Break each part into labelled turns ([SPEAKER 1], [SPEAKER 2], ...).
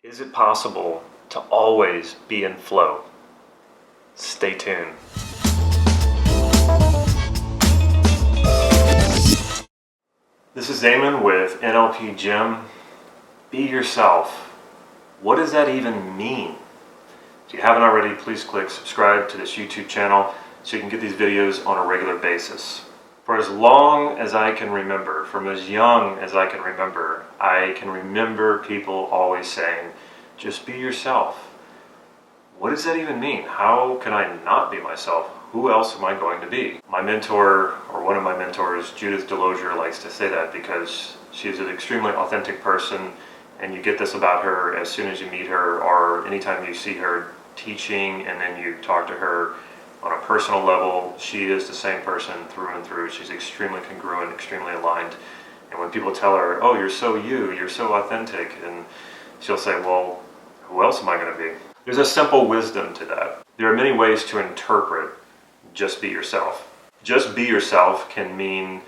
[SPEAKER 1] Is it possible to always be in flow? Stay tuned. This is Damon with NLP Gym. Be yourself. What does that even mean? If you haven't already, please click subscribe to this YouTube channel so you can get these videos on a regular basis. For as long as I can remember, from as young as I can remember people always saying, just be yourself. What does that even mean? How can I not be myself? Who else am I going to be? My mentor, or one of my mentors, Judith Delosier, likes to say that because she's an extremely authentic person, and you get this about her as soon as you meet her or anytime you see her teaching and then you talk to her on a personal level. She is the same person through and through. She's extremely congruent, extremely aligned. And when people tell her, oh, you're so you, you're so authentic, and she'll say, well, who else am I going to be? There's a simple wisdom to that. There are many ways to interpret just be yourself. Just be yourself can mean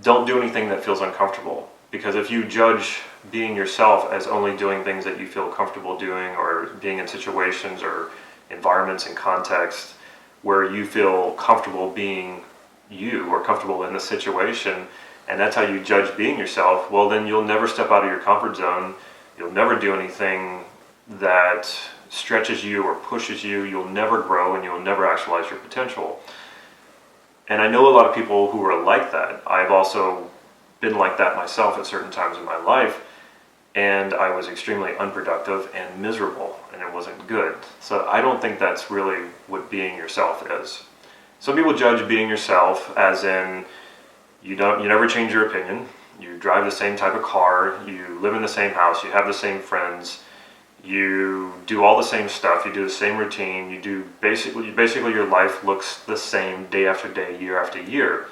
[SPEAKER 1] don't do anything that feels uncomfortable. Because if you judge being yourself as only doing things that you feel comfortable doing, or being in situations or environments and contexts where you feel comfortable being you or comfortable in the situation, and that's how you judge being yourself, well, then you'll never step out of your comfort zone. You'll never do anything that stretches you or pushes you. You'll never grow, and you'll never actualize your potential. And I know a lot of people who are like that. I've also been like that myself at certain times in my life, and I was extremely unproductive and miserable, and it wasn't good. So I don't think that's really what being yourself is. Some people judge being yourself as in you never change your opinion, you drive the same type of car, you live in the same house, you have the same friends, you do all the same stuff, you do the same routine, you do basically your life looks the same day after day, year after year.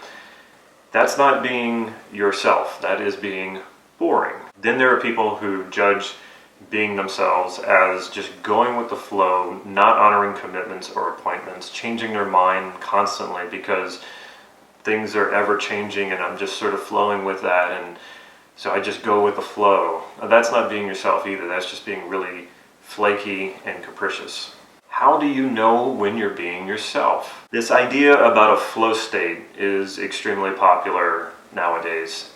[SPEAKER 1] That's not being yourself, that is being boring. Then there are people who judge being themselves as just going with the flow, not honoring commitments or appointments, changing their mind constantly because things are ever changing and I'm just sort of flowing with that, and so I just go with the flow. That's not being yourself either, that's just being really flaky and capricious. How do you know when you're being yourself? This idea about a flow state is extremely popular nowadays,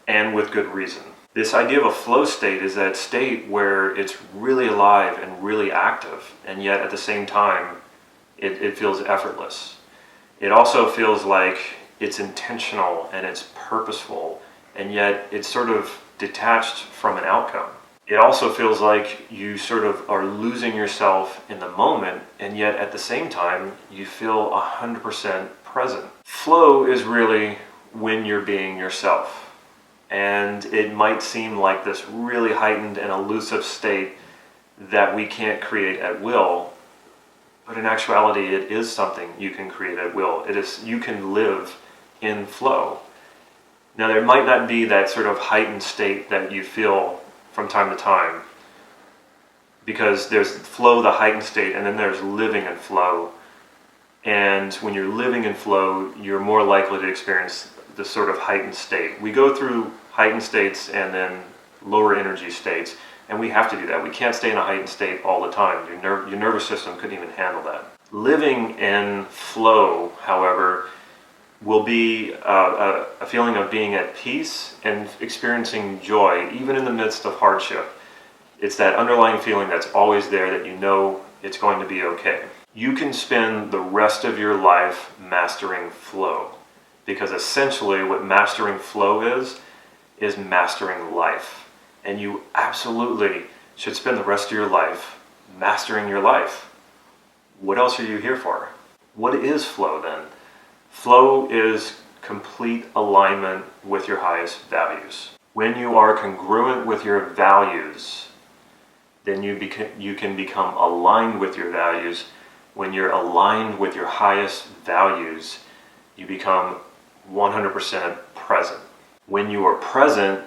[SPEAKER 1] and with good reason. This idea of a flow state is that state where it's really alive and really active, and yet at the same time, it feels effortless. It also feels like it's intentional and it's purposeful, and yet it's sort of detached from an outcome. It also feels like you sort of are losing yourself in the moment, and yet at the same time, you feel 100% present. Flow is really when you're being yourself. And it might seem like this really heightened and elusive state that we can't create at will, but in actuality, it is something you can create at will. You can live in flow. Now, there might not be that sort of heightened state that you feel from time to time, because there's flow, the heightened state, and then there's living in flow. And when you're living in flow, you're more likely to experience this sort of heightened state. We go through heightened states and then lower energy states, and we have to do that. We can't stay in a heightened state all the time. Your nervous system couldn't even handle that. Living in flow, however, will be a feeling of being at peace and experiencing joy, even in the midst of hardship. It's that underlying feeling that's always there, that you know it's going to be okay. You can spend the rest of your life mastering flow, because essentially what mastering flow is mastering life. And you absolutely should spend the rest of your life mastering your life. What else are you here for? What is flow then? Flow is complete alignment with your highest values. When you are congruent with your values, then you can become aligned with your values. When you're aligned with your highest values, you become 100% present. When you are present,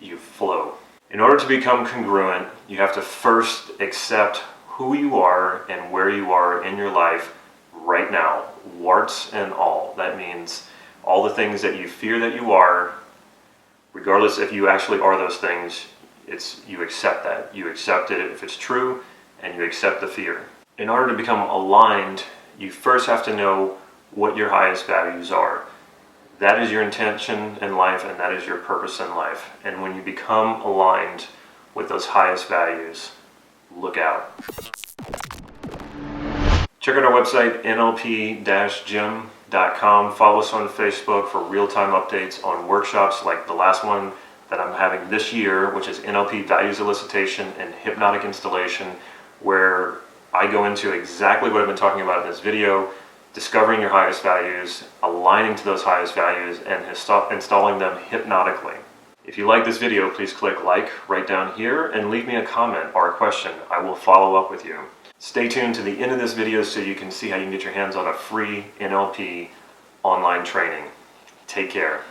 [SPEAKER 1] you flow. In order to become congruent, you have to first accept who you are and where you are in your life right now, warts and all. That means all the things that you fear that you are, regardless if you actually are those things, It's you accept that. You accept it if it's true, and you accept the fear. In order to become aligned, you first have to know what your highest values are. That is your intention in life, and that is your purpose in life. And when you become aligned with those highest values, look out. Check out our website, nlp-gym.com. Follow us on Facebook for real-time updates on workshops like the last one that I'm having this year, which is NLP Values Elicitation and Hypnotic Installation, where I go into exactly what I've been talking about in this video, discovering your highest values, aligning to those highest values, and installing them hypnotically. If you like this video, please click like right down here and leave me a comment or a question. I will follow up with you. Stay tuned to the end of this video so you can see how you can get your hands on a free NLP online training. Take care.